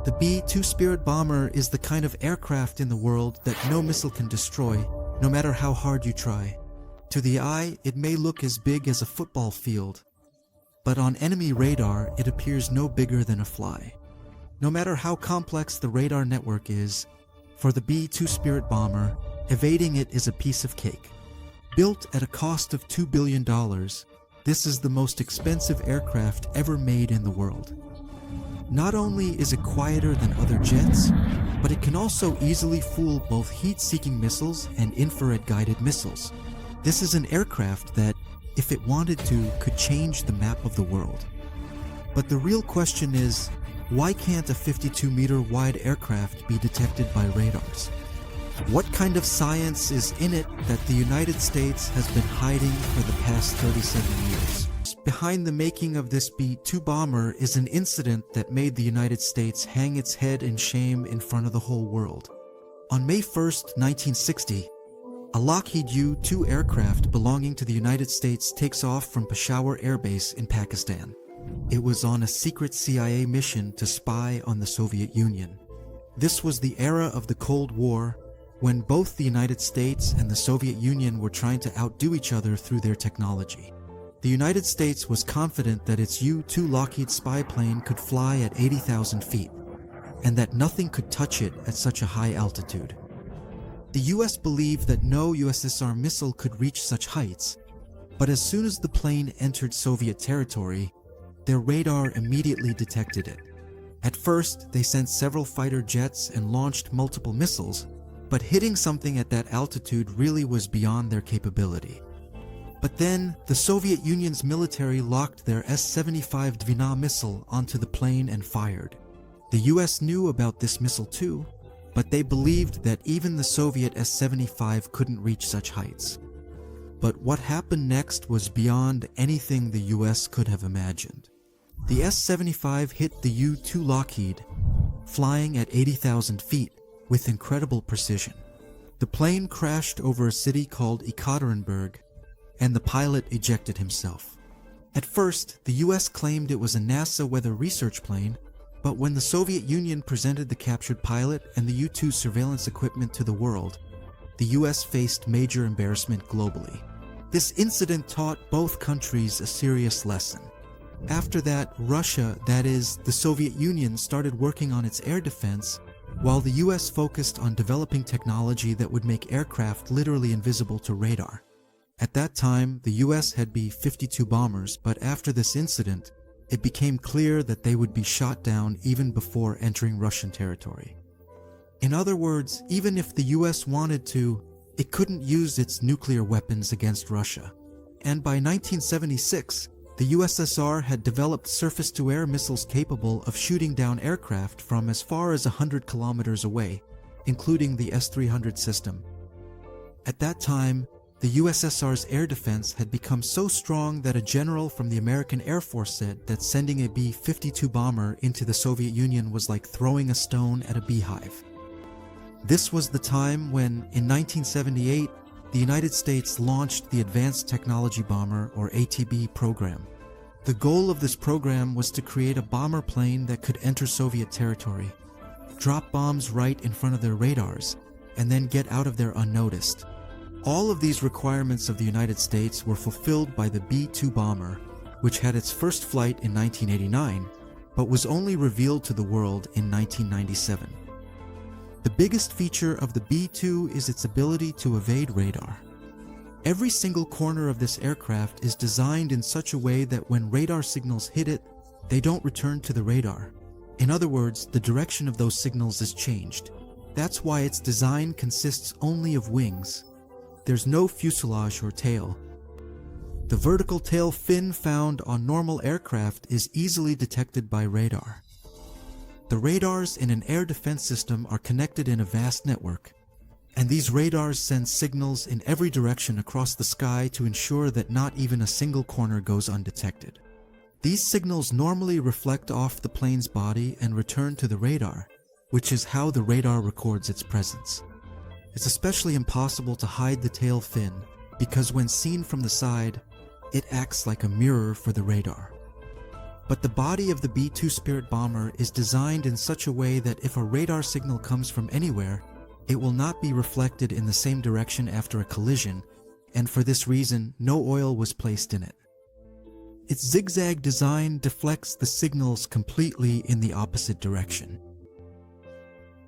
The B-2 Spirit bomber is the kind of aircraft in the world that no missile can destroy, no matter how hard you try. To the eye, it may look as big as a football field, but on enemy radar, it appears no bigger than a fly. No matter how complex the radar network is, for the B-2 Spirit bomber, evading it is a piece of cake. Built at a cost of $2 billion, this is the most expensive aircraft ever made in the world. Not only is it quieter than other jets, but it can also easily fool both heat-seeking missiles and infrared-guided missiles. This is an aircraft that, if it wanted to, could change the map of the world. But the real question is, why can't a 52-meter wide aircraft be detected by radars? What kind of science is in it that the United States has been hiding for the past 37 years? Behind the making of this B-2 bomber is an incident that made the United States hang its head in shame in front of the whole world. On May 1st, 1960, a Lockheed U-2 aircraft belonging to the United States takes off from Peshawar Air Base in Pakistan. It was on a secret CIA mission to spy on the Soviet Union. This was the era of the Cold War, when both the United States and the Soviet Union were trying to outdo each other through their technology. The United States was confident that its U-2 Lockheed spy plane could fly at 80,000 feet, and that nothing could touch it at such a high altitude. The US believed that no USSR missile could reach such heights, but as soon as the plane entered Soviet territory, their radar immediately detected it. At first, they sent several fighter jets and launched multiple missiles, but hitting something at that altitude really was beyond their capability. But then, the Soviet Union's military locked their S-75 Dvina missile onto the plane and fired. The US knew about this missile too, but they believed that even the Soviet S-75 couldn't reach such heights. But what happened next was beyond anything the US could have imagined. The S-75 hit the U-2 Lockheed, flying at 80,000 feet with incredible precision. The plane crashed over a city called Ekaterinburg, and the pilot ejected himself. At first, the US claimed it was a NASA weather research plane, but when the Soviet Union presented the captured pilot and the U-2 surveillance equipment to the world, the US faced major embarrassment globally. This incident taught both countries a serious lesson. After that, Russia, that is, the Soviet Union, started working on its air defense, while the US focused on developing technology that would make aircraft literally invisible to radar. At that time, the US had B-52 bombers, but after this incident, it became clear that they would be shot down even before entering Russian territory. In other words, even if the US wanted to, it couldn't use its nuclear weapons against Russia. And by 1976, the USSR had developed surface-to-air missiles capable of shooting down aircraft from as far as 100 kilometers away, including the S-300 system. At that time, the USSR's air defense had become so strong that a general from the American Air Force said that sending a B-52 bomber into the Soviet Union was like throwing a stone at a beehive. This was the time when, in 1978, the United States launched the Advanced Technology Bomber, or ATB, program. The goal of this program was to create a bomber plane that could enter Soviet territory, drop bombs right in front of their radars, and then get out of there unnoticed. All of these requirements of the United States were fulfilled by the B-2 bomber, which had its first flight in 1989, but was only revealed to the world in 1997. The biggest feature of the B-2 is its ability to evade radar. Every single corner of this aircraft is designed in such a way that when radar signals hit it, they don't return to the radar. In other words, the direction of those signals is changed. That's why its design consists only of wings. There's no fuselage or tail. The vertical tail fin found on normal aircraft is easily detected by radar. The radars in an air defense system are connected in a vast network, and these radars send signals in every direction across the sky to ensure that not even a single corner goes undetected. These signals normally reflect off the plane's body and return to the radar, which is how the radar records its presence. It's especially impossible to hide the tail fin, because when seen from the side, it acts like a mirror for the radar. But the body of the B-2 Spirit bomber is designed in such a way that if a radar signal comes from anywhere, it will not be reflected in the same direction after a collision, and for this reason, no oil was placed in it. Its zigzag design deflects the signals completely in the opposite direction.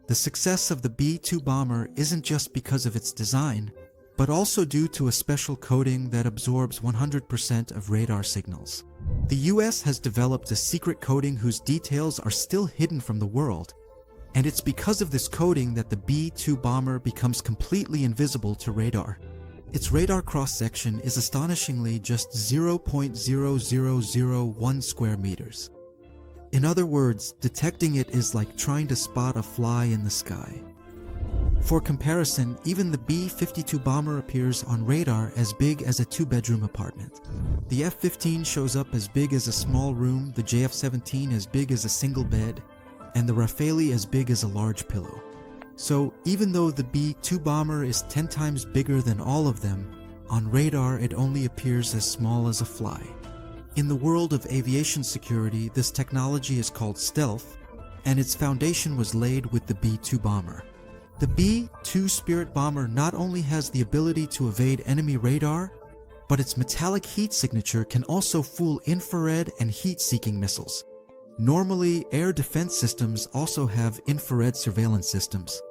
The success of the B-2 bomber isn't just because of its design, but also due to a special coating that absorbs 100% of radar signals. The US has developed a secret coating whose details are still hidden from the world, and it's because of this coating that the B-2 bomber becomes completely invisible to radar. Its radar cross-section is astonishingly just 0.0001 square meters. In other words, detecting it is like trying to spot a fly in the sky. For comparison, even the B-52 bomber appears on radar as big as a two-bedroom apartment. The F-15 shows up as big as a small room, the JF-17 as big as a single bed, and the Rafale as big as a large pillow. So, even though the B-2 bomber is 10 times bigger than all of them, on radar it only appears as small as a fly. In the world of aviation security, this technology is called stealth, and its foundation was laid with the B-2 bomber. The B-2 Spirit bomber not only has the ability to evade enemy radar, but its metallic heat signature can also fool infrared and heat-seeking missiles. Normally, air defense systems also have infrared surveillance systems.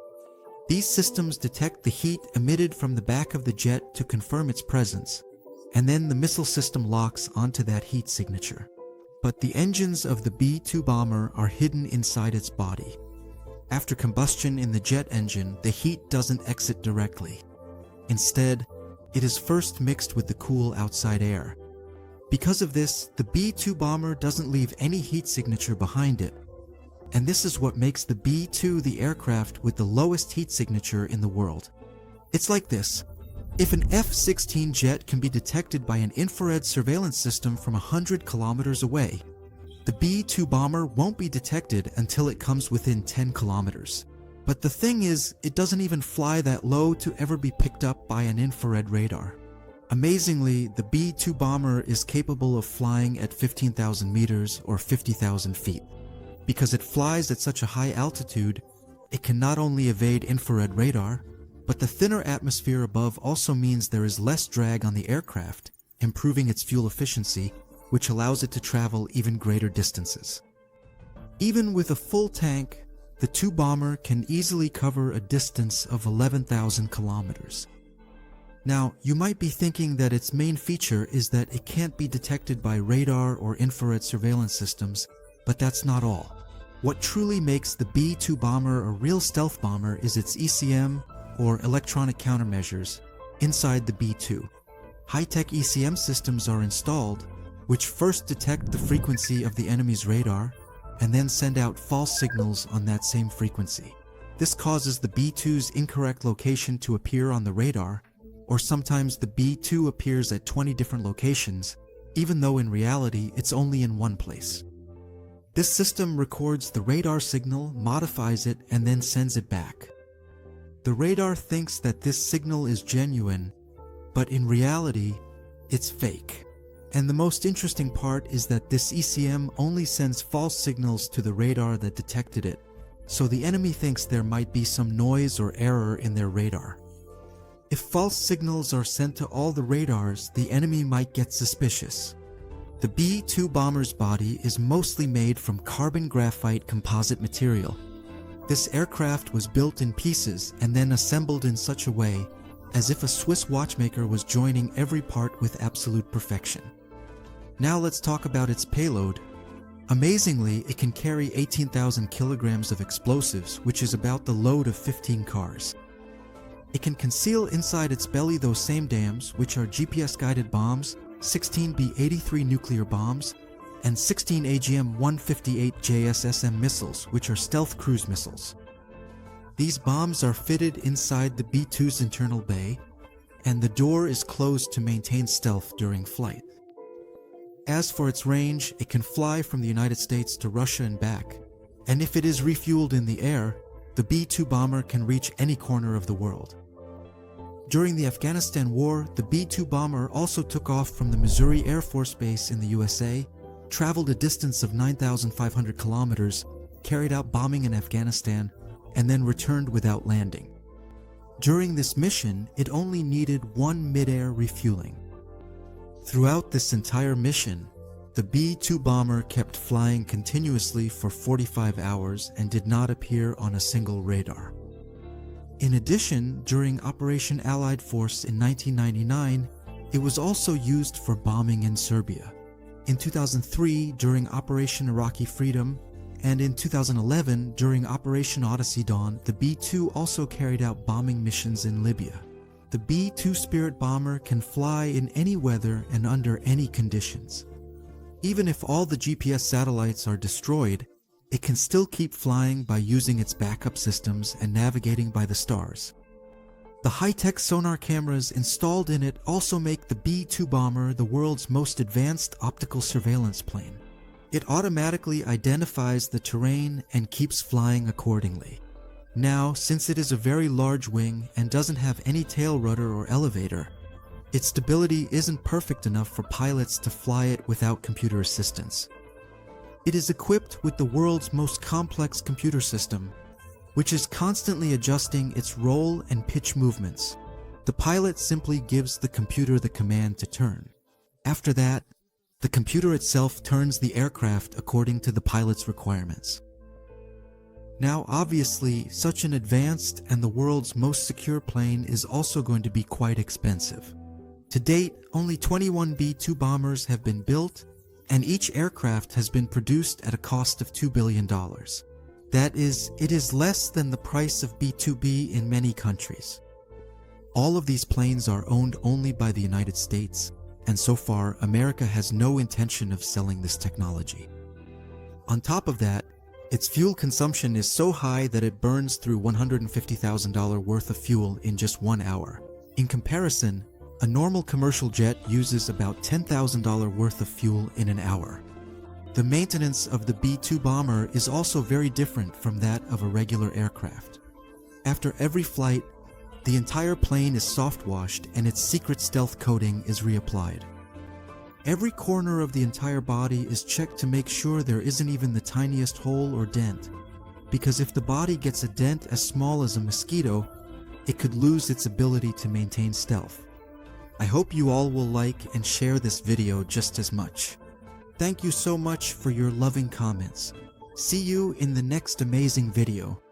These systems detect the heat emitted from the back of the jet to confirm its presence, and then the missile system locks onto that heat signature. But the engines of the B-2 bomber are hidden inside its body. After combustion in the jet engine, the heat doesn't exit directly. Instead, it is first mixed with the cool outside air. Because of this, the B-2 bomber doesn't leave any heat signature behind it. And this is what makes the B-2 the aircraft with the lowest heat signature in the world. It's like this. If an F-16 jet can be detected by an infrared surveillance system from 100 kilometers away, the B-2 bomber won't be detected until it comes within 10 kilometers. But the thing is, it doesn't even fly that low to ever be picked up by an infrared radar. Amazingly, the B-2 bomber is capable of flying at 15,000 meters or 50,000 feet. Because it flies at such a high altitude, it can not only evade infrared radar, but the thinner atmosphere above also means there is less drag on the aircraft, improving its fuel efficiency, which allows it to travel even greater distances. Even with a full tank, the two bomber can easily cover a distance of 11,000 kilometers. Now, you might be thinking that its main feature is that it can't be detected by radar or infrared surveillance systems, but that's not all. What truly makes the B-2 bomber a real stealth bomber is its ECM, or electronic countermeasures, inside the B-2. High-tech ECM systems are installed, which first detect the frequency of the enemy's radar, and then send out false signals on that same frequency. This causes the B-2's incorrect location to appear on the radar, or sometimes the B-2 appears at 20 different locations, even though in reality it's only in one place. This system records the radar signal, modifies it, and then sends it back. The radar thinks that this signal is genuine, but in reality, it's fake. And the most interesting part is that this ECM only sends false signals to the radar that detected it, so the enemy thinks there might be some noise or error in their radar. If false signals are sent to all the radars, the enemy might get suspicious. The B-2 bomber's body is mostly made from carbon graphite composite material. This aircraft was built in pieces and then assembled in such a way as if a Swiss watchmaker was joining every part with absolute perfection. Now let's talk about its payload. Amazingly, it can carry 18,000 kilograms of explosives, which is about the load of 15 cars. It can conceal inside its belly those same dams, which are GPS-guided bombs, 16 B-83 nuclear bombs, and 16 AGM-158 JSSM missiles, which are stealth cruise missiles. These bombs are fitted inside the B-2's internal bay, and the door is closed to maintain stealth during flight. As for its range, it can fly from the United States to Russia and back, and if it is refueled in the air, the B-2 bomber can reach any corner of the world. During the Afghanistan war, the B-2 bomber also took off from the Missouri Air Force Base in the USA, traveled a distance of 9,500 kilometers, carried out bombing in Afghanistan, and then returned without landing. During this mission, it only needed one mid-air refueling. Throughout this entire mission, the B-2 bomber kept flying continuously for 45 hours and did not appear on a single radar. In addition, during Operation Allied Force in 1999, it was also used for bombing in Serbia. In 2003, during Operation Iraqi Freedom, and in 2011, during Operation Odyssey Dawn, the B-2 also carried out bombing missions in Libya. The B-2 Spirit bomber can fly in any weather and under any conditions. Even if all the GPS satellites are destroyed, it can still keep flying by using its backup systems and navigating by the stars. The high-tech sonar cameras installed in it also make the B-2 bomber the world's most advanced optical surveillance plane. It automatically identifies the terrain and keeps flying accordingly. Now, since it is a very large wing and doesn't have any tail rudder or elevator, its stability isn't perfect enough for pilots to fly it without computer assistance. It is equipped with the world's most complex computer system, which is constantly adjusting its roll and pitch movements. The pilot simply gives the computer the command to turn. After that, the computer itself turns the aircraft according to the pilot's requirements. Now, obviously, such an advanced and the world's most secure plane is also going to be quite expensive. To date, only 21 B-2 bombers have been built, and each aircraft has been produced at a cost of $2 billion. That is, it is less than the price of B-2B in many countries. All of these planes are owned only by the United States, and so far, America has no intention of selling this technology. On top of that, its fuel consumption is so high that it burns through $150,000 worth of fuel in just 1 hour. In comparison, a normal commercial jet uses about $10,000 worth of fuel in an hour. The maintenance of the B-2 bomber is also very different from that of a regular aircraft. After every flight, the entire plane is soft-washed and its secret stealth coating is reapplied. Every corner of the entire body is checked to make sure there isn't even the tiniest hole or dent, because if the body gets a dent as small as a mosquito, it could lose its ability to maintain stealth. I hope you all will like and share this video just as much. Thank you so much for your loving comments. See you in the next amazing video.